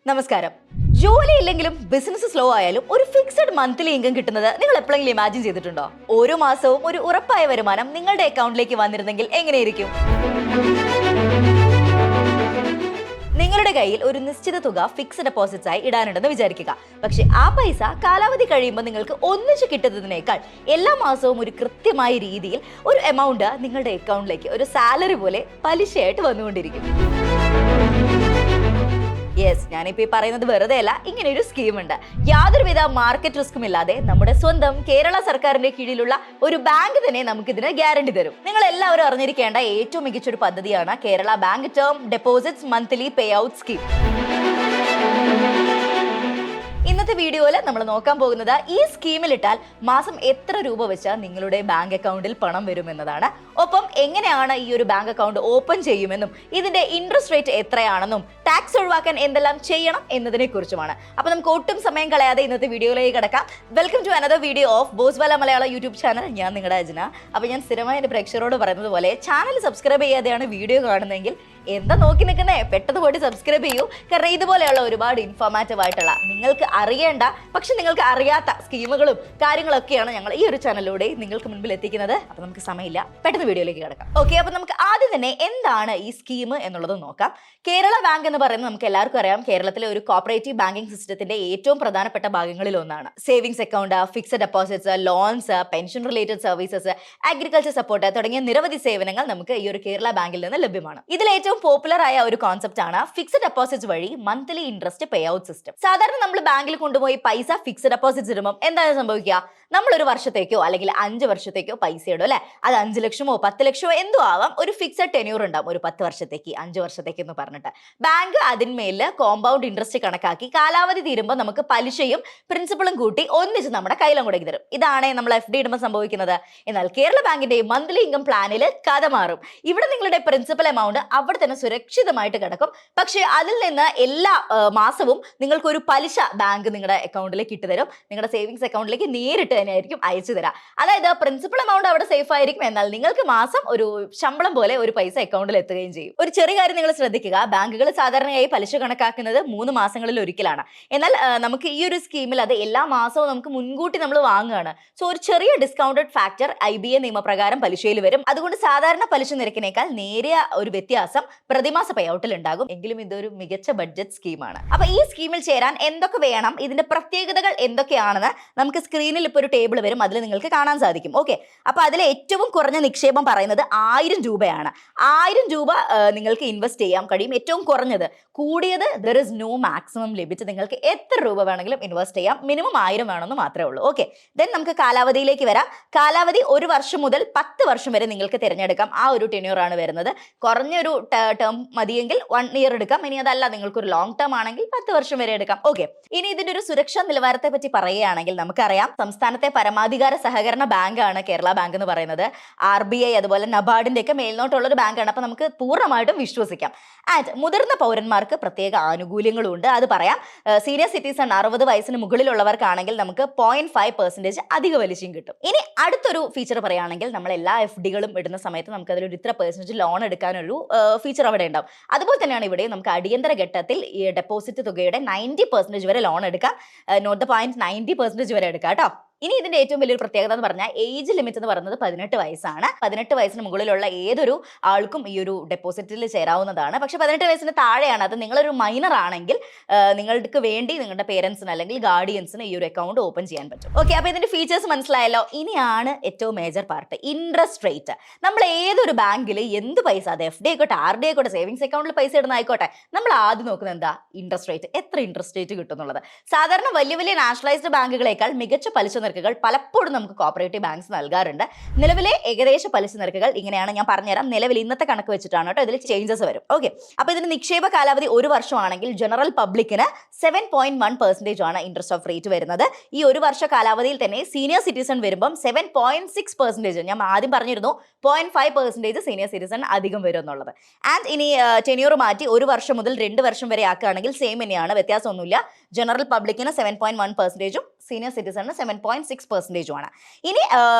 നമസ്കാരം. ജോലി ഇല്ലെങ്കിലും ബിസിനസ് സ്ലോ ആയാലും ഒരു ഫിക്സഡ് മന്ത്ലി ഇൻകം കിട്ടുന്നത് നിങ്ങൾ എപ്പോഴെങ്കിലും ഇമാജിൻ ചെയ്തിട്ടുണ്ടോ? ഓരോ മാസവും ഒരു ഉറപ്പായ വരുമാനം നിങ്ങളുടെ അക്കൗണ്ടിലേക്ക് വന്നിരുന്നെങ്കിൽ എങ്ങനെയിരിക്കും? നിങ്ങളുടെ കയ്യിൽ ഒരു നിശ്ചിത തുക ഫിക്സ്ഡ് ഡെപ്പോസിറ്റ്സ് ആയി ഇടാനുണ്ടെന്ന് വിചാരിക്കുക. പക്ഷെ ആ പൈസ കാലാവധി കഴിയുമ്പോൾ നിങ്ങൾക്ക് ഒന്നിച്ച് കിട്ടുന്നതിനേക്കാൾ എല്ലാ മാസവും ഒരു കൃത്യമായ രീതിയിൽ ഒരു എമൗണ്ട് നിങ്ങളുടെ അക്കൗണ്ടിലേക്ക് ഒരു സാലറി പോലെ പലിശയായിട്ട് വന്നുകൊണ്ടിരിക്കും. യെസ്, ഞാനിപ്പോൾ ഈ പറയുന്നത് വെറുതെ അല്ല. ഇങ്ങനെ ഒരു സ്കീമുണ്ട്. യാതൊരുവിധ മാർക്കറ്റ് റിസ്ക്കും ഇല്ലാതെ നമ്മുടെ സ്വന്തം കേരള സർക്കാരിന്റെ കീഴിലുള്ള ഒരു ബാങ്ക് തന്നെ നമുക്കിതിന് ഗ്യാരണ്ടി തരും. നിങ്ങൾ എല്ലാവരും അറിഞ്ഞിരിക്കേണ്ട ഏറ്റവും മികച്ചൊരു പദ്ധതിയാണ് Kerala bank term deposits monthly pay out scheme. ഇന്നത്തെ വീഡിയോയിൽ നമ്മൾ നോക്കാൻ പോകുന്നത് ഈ സ്കീമിൽ ഇട്ടാൽ മാസം എത്ര രൂപ വെച്ച് നിങ്ങളുടെ ബാങ്ക് അക്കൗണ്ടിൽ പണം വരുമെന്നതാണ്. ഒപ്പം എങ്ങനെയാണ് ഈ ഒരു ബാങ്ക് അക്കൗണ്ട് ഓപ്പൺ ചെയ്യുമെന്നും ഇതിന്റെ ഇൻട്രസ്റ്റ് റേറ്റ് എത്രയാണെന്നും ടാക്സ് ഒഴിവാക്കാൻ എന്തെല്ലാം ചെയ്യണം എന്നതിനെ കുറിച്ചുമാണ്. അപ്പൊ നമുക്ക് ഒട്ടും സമയം കളയാതെ ഇന്നത്തെ വീഡിയോയിലേക്ക് കിടക്കാം. Welcome to another video of Boswala മലയാള യൂട്യൂബ് ചാനൽ. ഞാൻ നിങ്ങളുടെ അജ്ന. അപ്പൊ ഞാൻ സ്ഥിരമായി എന്റെ പ്രേക്ഷകരോട് പറയുന്നത് പോലെ ചാനൽ സബ്സ്ക്രൈബ് ചെയ്യാതെയാണ് വീഡിയോ കാണുന്നതെങ്കിൽ എന്താ നോക്കി നിൽക്കുന്നേ, പെട്ടെന്ന് പോയിട്ട് സബ്സ്ക്രൈബ് ചെയ്യൂ. കാരണം ഇതുപോലെയുള്ള ഒരുപാട് ഇൻഫോർമാറ്റീവ് ആയിട്ടുള്ള നിങ്ങൾക്ക് അറിയേണ്ട പക്ഷെ നിങ്ങൾക്ക് അറിയാത്ത സ്കീമുകളും കാര്യങ്ങളൊക്കെയാണ് ഞങ്ങൾ ഈ ഒരു ചാനലിലൂടെ നിങ്ങൾക്ക് മുൻപിൽ എത്തിക്കുന്നത്. അപ്പൊ നമുക്ക് സമയമില്ല, പെട്ടെന്ന് വീഡിയോയിലേക്ക് കിടക്കാം. ഓക്കെ, അപ്പൊ നമുക്ക് ആദ്യം തന്നെ എന്താണ് ഈ സ്കീം എന്നുള്ളത് നോക്കാം. കേരള ബാങ്ക് എന്ന് പറയുന്നത് നമുക്ക് എല്ലാവർക്കും അറിയാം, കേരളത്തിലെ ഒരു കോപ്പറേറ്റീവ് ബാങ്കിംഗ് സിസ്റ്റത്തിന്റെ ഏറ്റവും പ്രധാനപ്പെട്ട ഭാഗങ്ങളിൽ ഒന്നാണ്. Savings account, fixed deposits, loans, pension related services, agriculture support തുടങ്ങിയ നിരവധി സേവനങ്ങൾ നമുക്ക് ഈ ഒരു കേരള ബാങ്കിൽ നിന്ന് ലഭ്യമാണ്. ഇതിൽ ഏറ്റവും പോപ്പുലർ ആയ ഒരു കോൺസെപ്റ്റ് ആണ് ഫിക്സഡ് ഡെപ്പോസിറ്റ്സ് വഴി monthly interest pay out system. സാധാരണ നമ്മൾ ബാങ്കിൽ കൊണ്ടുപോയി പൈസ ഫിക്സഡ് ഡെപ്പോസിറ്റ്സ് ഇടുമ്പോൾ എന്താണ് സംഭവിക്കുക? നമ്മൾ ഒരു വർഷത്തേക്കോ അല്ലെങ്കിൽ 5 വർഷത്തേക്കോ പൈസ ഇടും അല്ലെ. അത് 5 ലക്ഷമോ 10 ലക്ഷമോ എന്തോ ആവാം. ഒരു ഫിക്സഡ് ടെന്യൂർ ഉണ്ടാവും, ഒരു 10 വർഷത്തേക്ക് 5 വർഷത്തേക്ക് എന്ന് പറഞ്ഞിട്ട് ബാങ്ക് അതിന്മേൽ കോമ്പൗണ്ട് ഇൻട്രസ്റ്റ് കണക്കാക്കി കാലാവധി തീരുമ്പോൾ നമുക്ക് പലിശയും പ്രിൻസിപ്പളും കൂട്ടി ഒന്നിച്ച് നമ്മുടെ കയ്യിലും കൂടെ തരും. ഇതാണ് നമ്മൾ FD ഇടുമ്പോൾ സംഭവിക്കുന്നത്. എന്നാൽ കേരള ബാങ്കിന്റെ മന്ത്ലി ഇൻകം പ്ലാനിൽ കഥ മാറും. ഇവിടെ നിങ്ങളുടെ പ്രിൻസിപ്പൽ എമൗണ്ട് അവിടെ തന്നെ സുരക്ഷിതമായിട്ട് കിടക്കും. പക്ഷേ അതിൽ നിന്ന് എല്ലാ മാസവും നിങ്ങൾക്ക് ഒരു പലിശ ബാങ്ക് നിങ്ങളുടെ അക്കൗണ്ടിലേക്ക് ഇട്ടുതരും. നിങ്ങളുടെ സേവിങ്സ് അക്കൗണ്ടിലേക്ക് നേരിട്ട് തന്നെയായിരിക്കും അയച്ചു തരാം. അതായത് പ്രിൻസിപ്പൽ എമൗണ്ട് അവിടെ സേഫ് ആയിരിക്കും, എന്നാൽ നിങ്ങൾക്ക് മാസം ഒരു ശമ്പളം പോലെ ഒരു പൈസ അക്കൗണ്ടിൽ എത്തുകയും ചെയ്യും. ഒരു ചെറിയ കാര്യം നിങ്ങൾ ശ്രദ്ധിക്കുക, ബാങ്കുകൾ സാധാരണയായി പലിശ കണക്കാക്കുന്നത് 3 മാസങ്ങളിൽ ഒരിക്കലാണ്. എന്നാൽ നമുക്ക് ഈ ഒരു സ്കീമിൽ അത് എല്ലാ മാസവും നമുക്ക് മുൻകൂട്ടി നമ്മൾ വാങ്ങുകയാണ്. സോ ഒരു ചെറിയ ഡിസ്കൗണ്ടഡ് ഫാക്ടർ IBA നിയമപ്രകാരം പലിശയിൽ വരും. അതുകൊണ്ട് സാധാരണ പലിശ നിരക്കിനേക്കാൾ നേരിയ ഒരു വ്യത്യാസം പ്രതിമാസ പേഔട്ടിൽ ഉണ്ടാകും. എങ്കിലും ഇതൊരു മികച്ച ബഡ്ജറ്റ് സ്കീമാണ്. അപ്പൊ ഈ സ്കീമിൽ ചേരാൻ എന്തൊക്കെ വേണം, ഇതിന്റെ പ്രത്യേകതകൾ എന്തൊക്കെയാണെന്ന് നമുക്ക് സ്ക്രീനിൽ ഇപ്പോൾ ഒരു ടേബിൾ വരും, അതിൽ നിങ്ങൾക്ക് കാണാൻ സാധിക്കും. ഓക്കെ, അപ്പൊ അതിലെ ഏറ്റവും കുറഞ്ഞ നിക്ഷേപം പറയുന്നത് 1000 രൂപയാണ്. 1000 രൂപ നിങ്ങൾക്ക് ഇൻവെസ്റ്റ് ചെയ്യാൻ കഴിയും, ഏറ്റവും കുറഞ്ഞത്. കൂടിയത് there is no maximum limit. നിങ്ങൾക്ക് എത്ര രൂപ വേണമെങ്കിലും ഇൻവെസ്റ്റ് ചെയ്യാം, മിനിമം 1000 വേണമെന്ന് മാത്രമേ ഉള്ളൂ. ഓക്കെ, ദെൻ നമുക്ക് കാലാവധിയിലേക്ക് വരാം. കാലാവധി 1 വർഷം മുതൽ 10 വർഷം വരെ നിങ്ങൾക്ക് തിരഞ്ഞെടുക്കാം. ആ ഒരു ടെന്യൂർ ആണ് വരുന്നത്. കുറഞ്ഞൊരു ടേം മതിയെങ്കിൽ 1 ഇയർ എടുക്കാം. ഇനി അതല്ല നിങ്ങൾക്ക് ഒരു ലോങ് ടേം ആണെങ്കിൽ 10 വർഷം വരെ എടുക്കാം. ഓക്കെ, ഇനി ഇതിന്റെ ഒരു സുരക്ഷാ നിലവാരത്തെ പറ്റി പറയുകയാണെങ്കിൽ നമുക്കറിയാം, സംസ്ഥാനത്തെ പരമാധികാര സഹകരണ ബാങ്കാണ് കേരള ബാങ്ക് എന്ന് പറയുന്നത്. RBI അതുപോലെ നബാർഡിന്റെ ഒക്കെ മേൽനോട്ടുള്ള ഒരു ബാങ്കാണ്. അപ്പൊ നമുക്ക് പൂർണ്ണമായിട്ടും വിശ്വസിക്കാം. ആൻഡ് മുതിർന്ന പൗരന്മാർക്ക് പ്രത്യേക ആനുകൂല്യങ്ങളും ഉണ്ട്, അത് പറയാം. സീനിയർ സിറ്റിസൺ 60 വയസ്സിന് മുകളിലുള്ളവർക്കാണെങ്കിൽ നമുക്ക് 0.5% അധിക പലിശയും കിട്ടും. ഇനി അടുത്തൊരു ഫീച്ചർ പറയുകയാണെങ്കിൽ, നമ്മൾ എല്ലാ FDകളും ഇടുന്ന സമയത്ത് നമുക്ക് അതിലൊരു ഇത്ര % ലോൺ എടുക്കാനൊരു ഫീച്ചർ അവിടെ ഉണ്ടാവും. അതുപോലെ തന്നെയാണ് ഇവിടെ നമുക്ക് അടിയന്തര ഘട്ടത്തിൽ ഈ ഡെപ്പോസിറ്റ് തുകയുടെ 90% വരെ ലോൺ എടുക്കാം. നോട്ട് ദ പോയിന്റ്, 90% വരെ എടുക്കാം കേട്ടോ. ഇനി ഇതിന്റെ ഏറ്റവും വലിയൊരു പ്രത്യേകത എന്ന് പറഞ്ഞാൽ ഏജ് ലിമിറ്റ് എന്ന് പറയുന്നത് 18 വയസ്സാണ്. 18 വയസ്സിന് മുകളിലുള്ള ഏതൊരു ആൾക്കും ഈ ഒരു ഡെപ്പോസിറ്റിൽ ചേരാവുന്നതാണ്. പക്ഷെ 18 വയസ്സിന് താഴെയാണ്. അത് നിങ്ങളൊരു മൈനർ ആണെങ്കിൽ നിങ്ങൾക്ക് വേണ്ടി നിങ്ങളുടെ പേരൻസിന് അല്ലെങ്കിൽ ഗാർഡിയൻസിന് ഈ ഒരു അക്കൗണ്ട് ഓപ്പൺ ചെയ്യാൻ പറ്റും. ഓക്കെ, അപ്പൊ ഇതിന്റെ ഫീച്ചേഴ്സ് മനസ്സിലായല്ലോ. ഇനിയാണ് ഏറ്റവും മേജർ പാർട്ട്, ഇൻട്രസ്റ്റ് റേറ്റ്. നമ്മൾ ഏതൊരു ബാങ്കിൽ എന്ത് പൈസ, അത് FD ആയിക്കോട്ടെ, RD ആയിക്കോട്ടെ, സേവിങ്സ് അക്കൗണ്ടിൽ പൈസ ഇടുന്ന ആയിക്കോട്ടെ, നമ്മൾ ആദ്യം നോക്കുന്നത് എന്താ? Interest rate. എത്ര ഇൻട്രസ്റ്റ് റേറ്റ് കിട്ടും എന്നുള്ളത്. സാധാരണ വലിയ വലിയ നാഷണലൈസ്ഡ് ബാങ്കുകളേക്കാൾ മികച്ച പലിശ നിരക്കുകൾ പലപ്പോഴും നമുക്ക് കോപ്പറേറ്റീവ് ബാങ്ക്സ് നൽകാറുണ്ട്. നിലവിലെ ഏകദേശ പലിശ നിരക്കുകൾ ഇങ്ങനെയാണ്. ഞാൻ പറഞ്ഞുതരാം. നിലവിൽ ഇന്നത്തെ കണക്ക് വെച്ചിട്ടാണ് കേട്ടോ, ഇതിൽ ചേഞ്ചസ് വരും. ഓക്കെ, അപ്പൊ ഇതിന് നിക്ഷേപ കാലാവധി 1 വർഷമാണെങ്കിൽ ജനറൽ പബ്ലിക്കിന് 7.1% ആണ് ഇൻട്രസ്റ്റ് ഓഫ് റേറ്റ് വരുന്നത്. ഈ 1 വർഷ കാലാവധിയിൽ തന്നെ സീനിയർ സിറ്റിസൺ വരുമ്പം 7.6%. ഞാൻ ആദ്യം പറഞ്ഞിരുന്നു 0.5% സീനിയർ സിറ്റിസൺ അധികം വരും എന്നുള്ളത്. ആൻഡ് ഇനി ടെന്യൂർ മാറ്റി 1 വർഷം മുതൽ 2 വർഷം വരെ ആക്കുകയാണെങ്കിൽ സെയിം തന്നെയാണ്, വ്യത്യാസമൊന്നുമില്ല. ജനറൽ പബ്ലിക്കിന് 7.1%, സീനിയർ സിറ്റിസണിന് 7.6%. 7.6%. ഇനി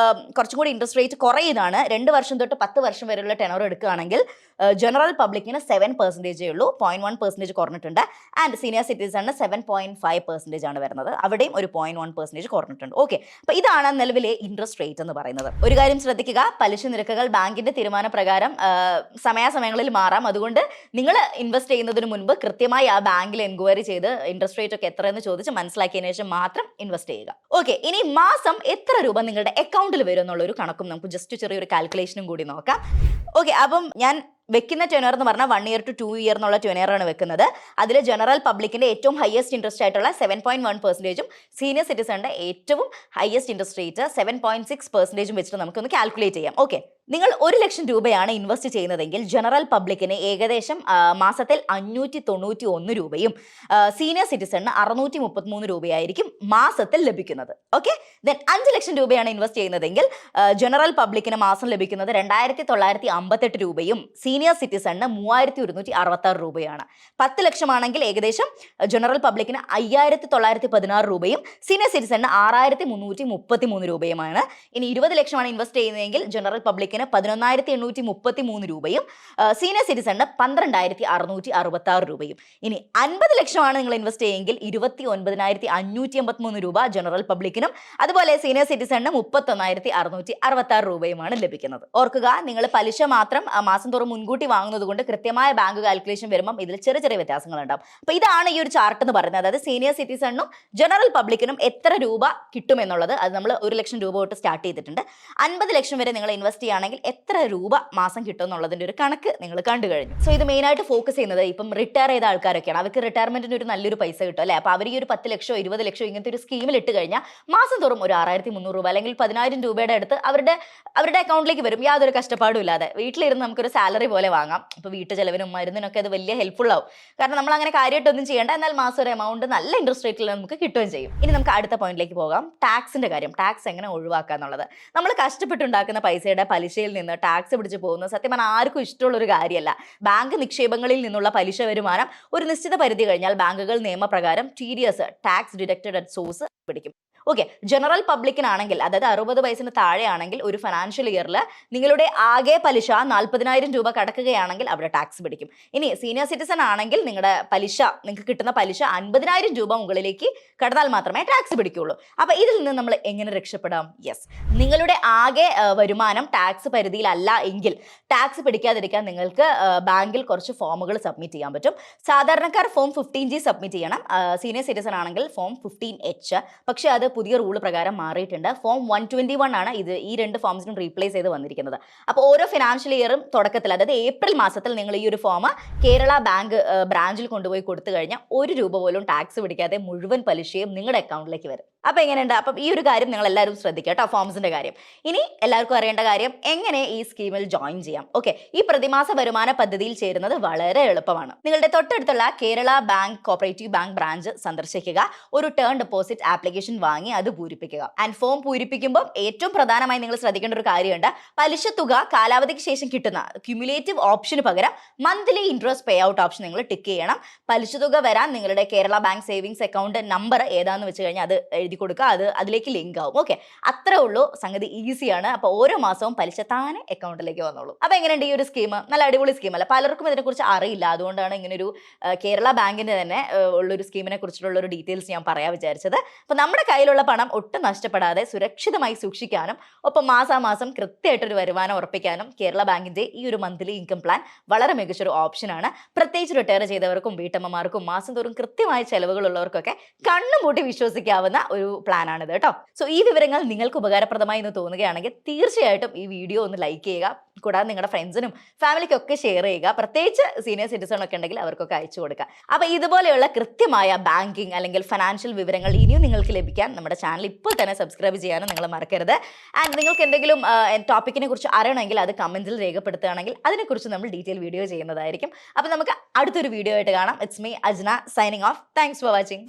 കുറച്ചും കൂടി ഇൻട്രസ്റ്റ് റേറ്റ് കുറയുന്നതാണ്. 2 വർഷം തൊട്ട് 10 വർഷം വരെയുള്ള ടെനർ എടുക്കുകയാണെങ്കിൽ ജനറൽ പബ്ലിക്കിന് 7% ഉള്ളൂ, 0.1% കുറഞ്ഞിട്ടുണ്ട്. ആൻഡ് സീനിയർ സിറ്റിസണിന് 7.5% ആണ് വരുന്നത്, അവിടെയും ഒരു 0.1% കുറഞ്ഞിട്ടുണ്ട്. ഓക്കെ, അപ്പോൾ ഇതാണ് നിലവിലെ ഇൻട്രസ്റ്റ് റേറ്റ് എന്ന് പറയുന്നത്. ഒരു കാര്യം ശ്രദ്ധിക്കുക, പലിശ നിരക്കുകൾ ബാങ്കിന്റെ തീരുമാനപ്രകാരം സമയാസമയങ്ങളിൽ മാറാം. അതുകൊണ്ട് നിങ്ങൾ ഇൻവെസ്റ്റ് ചെയ്യുന്നതിന് മുൻപ് കൃത്യമായി ആ ബാങ്കിൽ എൻക്വയറി ചെയ്ത് ഇൻട്രസ്റ്റ് റേറ്റ് ഒക്കെ എത്രയെന്ന് ചോദിച്ച് മനസ്സിലാക്കിയതിനു ശേഷം മാത്രം ഇൻവെസ്റ്റ് ചെയ്യുക. ഓക്കെ, ഇനി മാസം എത്ര രൂപ നിങ്ങളുടെ അക്കൗണ്ടിൽ വരും എന്നുള്ളൊരു കണക്കും നമുക്ക് ജസ്റ്റ് ചെറിയൊരു കാൽക്കുലേഷനും കൂടി നോക്കാം. ഓക്കെ, അപ്പം ഞാൻ വെക്കുന്ന ടെനർ എന്ന് പറഞ്ഞാൽ 1 year to 2 year എന്നുള്ള ടെനറാണ് വെക്കുന്നത്. അതിൽ ജനറൽ പബ്ലിക്കിന്റെ ഏറ്റവും ഹയസ്റ്റ് ഇൻട്രസ്റ്റ് ആയിട്ടുള്ള 7.1%, സീനിയർ സിറ്റിസണിന്റെ ഏറ്റവും ഹയസ്റ്റ് ഇൻട്രസ്റ്റ് റേറ്റ് 7.6% വെച്ചിട്ട് നമുക്കൊന്ന് കാൽക്കുലേറ്റ് ചെയ്യാം. ഓക്കെ, നിങ്ങൾ 1 ലക്ഷം രൂപയാണ് ഇൻവെസ്റ്റ് ചെയ്യുന്നതെങ്കിൽ ജനറൽ പബ്ലിക്കിന് ഏകദേശം മാസത്തിൽ 591 രൂപയും സീനിയർ സിറ്റിസണിന് 633 രൂപയായിരിക്കും മാസത്തിൽ ലഭിക്കുന്നത്. ഓക്കെ, ദെൻ 5 ലക്ഷം രൂപയാണ് ഇൻവെസ്റ്റ് ചെയ്യുന്നതെങ്കിൽ ജനറൽ പബ്ലിക്കിന് മാസം ലഭിക്കുന്നത് 2958 രൂപയും സീനിയർ സിറ്റിസണിന് 3166 രൂപയാണ്. 10 ലക്ഷമാണെങ്കിൽ ഏകദേശം ജനറൽ പബ്ലിക്കിന് 5916 രൂപയും സീനിയർ സിറ്റിസണിന് 6333 രൂപയുമാണ്. ഇനി 20 ലക്ഷമാണ് ഇൻവെസ്റ്റ് ചെയ്യുന്നതെങ്കിൽ ജനറൽ പബ്ലിക്കിന് 11833 രൂപയും സീനിയർ സിറ്റിസണിന് 12666 രൂപയും. ഇനി 50 ലക്ഷമാണ് നിങ്ങൾ ഇൻവെസ്റ്റ് ചെയ്യുമെങ്കിൽ 29583 രൂപ ജനറൽ പബ്ലിക്കിനും അതുപോലെ സീനിയർ സിറ്റിസണിന് 31666 രൂപയുമാണ് ലഭിക്കുന്നത്. ഓർക്കുക, നിങ്ങൾ പലിശ മാത്രം മാസം തോറും മുൻകൂട്ടി വാങ്ങുന്നത് കൊണ്ട് കൃത്യമായ ബാങ്ക് കാൽക്കുലേഷൻ വരുമ്പം ഇതിൽ ചെറിയ ചെറിയ വ്യത്യാസങ്ങൾ ഉണ്ടാവും. അപ്പോൾ ഇതാണ് ഈ ഒരു ചാർട്ട് എന്ന് പറയുന്നത്. അതായത് സീനിയർ സിറ്റിസണിനും ജനറൽ പബ്ലിക്കിനും എത്ര രൂപ കിട്ടുമെന്നുള്ളത് അത് നമ്മൾ 1 ലക്ഷം രൂപ തൊട്ട് സ്റ്റാർട്ട് ചെയ്തിട്ടുണ്ട്. 50 ലക്ഷം വരെ നിങ്ങൾ ഇൻവെസ്റ്റ് ചെയ്യുകയാണെങ്കിൽ എത്ര രൂപ മാസം കിട്ടും എന്നുള്ളതിൻ്റെ ഒരു കണക്ക് നിങ്ങൾ കണ്ടു കഴിഞ്ഞു. സോ ഇത് മെയിനായിട്ട് ഫോക്കസ് ചെയ്യുന്നത് ഇപ്പം റിട്ടയർ ചെയ്ത ആൾക്കാരൊക്കെയാണ്. അവർക്ക് റിട്ടയർമെന്റിന് ഒരു നല്ലൊരു പൈസ കിട്ടും അല്ലേ. അപ്പോൾ അവർ ഈ ഒരു 10 ലക്ഷമോ 20 ലക്ഷമോ ഇങ്ങനത്തെ ഒരു സ്കീമിൽ ഇട്ട് കഴിഞ്ഞാൽ മാസം തോറും ഒരു 6300 രൂപ അല്ലെങ്കിൽ 10000 രൂപയുടെ അടുത്ത് അവരുടെ അക്കൗണ്ടിലേക്ക് വരും, യാതൊരു കഷ്ടപ്പാടും ഇല്ലാതെ. വീട്ടിലിരുന്ന് നമുക്കൊരു സാലറി പോലെ വാങ്ങാം. ഇപ്പോൾ വീട്ടു ചെലവിനും മരുന്നിനൊക്കെ അത് വലിയ ഹെൽപ്ഫുൾ ആവും. കാരണം നമ്മൾ അങ്ങനെ കാര്യമായിട്ടൊന്നും ചെയ്യേണ്ട, എന്നാൽ മാസം ഒരു എമൗണ്ട് നല്ല ഇൻട്രസ്റ്റ് റേറ്റിൽ നമുക്ക് കിട്ടുകയും ചെയ്യും. ഇനി നമുക്ക് അടുത്ത പോയിന്റിലേക്ക് പോകാം, ടാക്സിന്റെ കാര്യം. ടാക്സ് എങ്ങനെ ഒഴിവാക്കുക എന്നുള്ളത്. നമ്മൾ കഷ്ടപ്പെട്ടുണ്ടാക്കുന്ന പൈസയുടെ പലിശയിൽ നിന്ന് ടാക്സ് പിടിച്ച് പോകുന്നത് സത്യം പറഞ്ഞാൽ ആർക്കും ഇഷ്ടമുള്ള ഒരു കാര്യമല്ല. ബാങ്ക് നിക്ഷേപങ്ങളിൽ നിന്നുള്ള പലിശ വരുമാനം ഒരു നിശ്ചിത പരിധി കഴിഞ്ഞാൽ ബാങ്കുകൾ നിയമപ്രകാരം TDS tax deducted at source പിടിക്കും. ഓക്കെ, ജനറൽ പബ്ലിക്കിനാണെങ്കിൽ അതായത് 60 വയസ്സിന് താഴെയാണെങ്കിൽ ഒരു ഫിനാൻഷ്യൽ ഇയറിൽ നിങ്ങളുടെ ആകെ പലിശ 40000 രൂപ കടക്കുകയാണെങ്കിൽ അവിടെ ടാക്സ് പിടിക്കും. ഇനി സീനിയർ സിറ്റിസൺ ആണെങ്കിൽ നിങ്ങളുടെ പലിശ, നിങ്ങൾക്ക് കിട്ടുന്ന പലിശ 50000 രൂപ മുകളിലേക്ക് കടന്നാൽ മാത്രമേ ടാക്സ് പിടിക്കുകയുള്ളൂ. അപ്പോൾ ഇതിൽ നിന്ന് നമ്മൾ എങ്ങനെ രക്ഷപ്പെടാം? യെസ്, നിങ്ങളുടെ ആകെ വരുമാനം ടാക്സ് പരിധിയിലല്ല എങ്കിൽ ടാക്സ് പിടിക്കാതിരിക്കാൻ നിങ്ങൾക്ക് ബാങ്കിൽ കുറച്ച് ഫോമുകൾ സബ്മിറ്റ് ചെയ്യാൻ പറ്റും. സാധാരണക്കാർ ഫോം 15G സബ്മിറ്റ് ചെയ്യണം. സീനിയർ സിറ്റിസൺ ആണെങ്കിൽ ഫോം 15H. പക്ഷേ അത് പുതിയ റൂൾ പ്രകാരം മാറിയിട്ടുണ്ട്. ഫോം 121 ആണ് ഇത് ഈ 2 ഫോംസിനും റീപ്ലേസ് ചെയ്ത് വന്നിരിക്കുന്നത്. അപ്പോൾ ഓരോ ഫിനാൻഷ്യൽ ഇയറും തുടക്കത്തിൽ അതായത് ഏപ്രിൽ മാസത്തിൽ നിങ്ങൾ ഈ ഒരു ഫോം കേരള ബാങ്ക് ബ്രാഞ്ചിൽ കൊണ്ടുപോയി കൊടുത്തു കഴിഞ്ഞാൽ 1 രൂപ പോലും ടാക്സ് പിടിക്കാതെ മുഴുവൻ പലിശയും നിങ്ങളുടെ അക്കൗണ്ടിലേക്ക് വരും. അപ്പോൾ എങ്ങനെയുണ്ട്? അപ്പം ഈ ഒരു കാര്യം നിങ്ങൾ എല്ലാവരും ശ്രദ്ധിക്കുക കേട്ടോ, ഫോംസിന്റെ കാര്യം. ഇനി എല്ലാവർക്കും അറിയേണ്ട കാര്യം, എങ്ങനെ ഈ സ്കീമിൽ ജോയിൻ ചെയ്യാം. ഓക്കെ, ഈ പ്രതിമാസ വരുമാന പദ്ധതിയിൽ ചേരുന്നത് വളരെ എളുപ്പമാണ്. നിങ്ങളുടെ തൊട്ടടുത്തുള്ള Kerala bank cooperative bank branch സന്ദർശിക്കുക, ഒരു ടേൺ ഡെപ്പോസിറ്റ് ആപ്ലിക്കേഷൻ വാങ്ങി അത് പൂരിപ്പിക്കുക. ആൻഡ് ഫോം പൂരിപ്പിക്കുമ്പോൾ ഏറ്റവും പ്രധാനമായി നിങ്ങൾ ശ്രദ്ധിക്കേണ്ട ഒരു കാര്യമുണ്ട്. പലിശ തുക കാലാവധിക്ക് ശേഷം കിട്ടുന്ന ക്യുമുലേറ്റീവ് ഓപ്ഷന് പകരം monthly interest pay out option നിങ്ങൾ ടിക്ക് ചെയ്യണം. പലിശ തുക വരാൻ നിങ്ങളുടെ Kerala bank savings account number ഏതാന്ന് വെച്ച് കഴിഞ്ഞാൽ അത് എഴുതി കൊടുക്കുക, അത് അതിലേക്ക് ലിങ്ക് ആവും. ഓക്കെ, അത്രേ ഉള്ളൂ, സംഗതി ഈസിയാണ്. അപ്പോൾ ഓരോ മാസവും പലിശ താനെ അക്കൗണ്ടിലേക്ക് വന്നോളൂ. അപ്പോൾ എങ്ങനെയുണ്ട് ഈ ഒരു സ്കീം? നല്ല അടിപൊളി സ്കീമല്ല. പലർക്കും ഇതിനെക്കുറിച്ച് അറിയില്ല, അതുകൊണ്ടാണ് ഇങ്ങനൊരു കേരള ബാങ്കിന്റെ തന്നെ ഉള്ളൊരു സ്കീമിനെ കുറിച്ചിട്ടുള്ള ഒരു ഡീറ്റെയിൽസ് ഞാൻ പറയാൻ വിചാരിച്ചത്. അപ്പോൾ നമ്മുടെ കയ്യിലുള്ള പണം ഒട്ടും നഷ്ടപ്പെടാതെ സുരക്ഷിതമായി സൂക്ഷിക്കാനും ഒപ്പം മാസാമാസം കൃത്യമായിട്ടൊരു വരുമാനം ഉറപ്പിക്കാനും കേരള ബാങ്കിന്റെ ഈ ഒരു മന്ത്ലി ഇൻകം പ്ലാൻ വളരെ മികച്ചൊരു ഓപ്ഷനാണ്. പ്രത്യേകിച്ച് റിട്ടയർ ചെയ്തവർക്കും വീട്ടമ്മമാർക്കും മാസം തോറും കൃത്യമായ ചെലവുകളുള്ളവർക്കൊക്കെ കണ്ണുമൂട്ടി വിശ്വസിക്കാവുന്ന ഒരു പ്ലാനാണിത് കേട്ടോ. സോ ഈ വിവരങ്ങൾ നിങ്ങൾക്ക് ഉപകാരപ്രദമായി എന്ന് തോന്നുകയാണെങ്കിൽ തീർച്ചയായിട്ടും ഈ വീഡിയോ ഒന്ന് ലൈക്ക് ചെയ്യുക. കൂടാതെ നിങ്ങളുടെ ഫ്രണ്ട്സിനും ഫാമിലിക്കൊക്കെ ഷെയർ ചെയ്യുക. പ്രത്യേകിച്ച് സീനിയർ സിറ്റിസൺ ഒക്കെ ഉണ്ടെങ്കിൽ അവർക്കൊക്കെ അയച്ചു കൊടുക്കുക. അപ്പോൾ ഇതുപോലെയുള്ള കൃത്യമായ ബാങ്കിങ് അല്ലെങ്കിൽ ഫിനാൻഷ്യൽ വിവരങ്ങൾ ഇനിയും നിങ്ങൾക്ക് ലഭിക്കാൻ നമ്മുടെ ചാനൽ ഇപ്പോൾ തന്നെ സബ്സ്ക്രൈബ് ചെയ്യാനും നിങ്ങൾ മറക്കരുത്. ആൻഡ് നിങ്ങൾക്ക് എന്തെങ്കിലും ടോപ്പിക്കിനെ കുറിച്ച് അറിയണമെങ്കിൽ അത് കമൻറ്റിൽ രേഖപ്പെടുത്തുകയാണെങ്കിൽ അതിനെക്കുറിച്ച് നമ്മൾ ഡീറ്റെയിൽ വീഡിയോ ചെയ്യുന്നതായിരിക്കും. അപ്പോൾ നമുക്ക് അടുത്തൊരു വീഡിയോ ആയിട്ട് കാണാം. It's me Ajna signing off. Thanks for watching.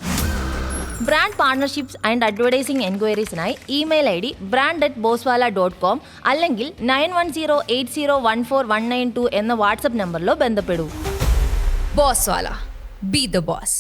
Brand partnerships and advertising എൻക്വയറീസിനായി ഇമെയിൽ ID brand@boswala.com അല്ലെങ്കിൽ 9108014192 എന്ന വാട്സ്ആപ്പ് നമ്പറിലോ ബന്ധപ്പെടൂ. Boswala, be the boss.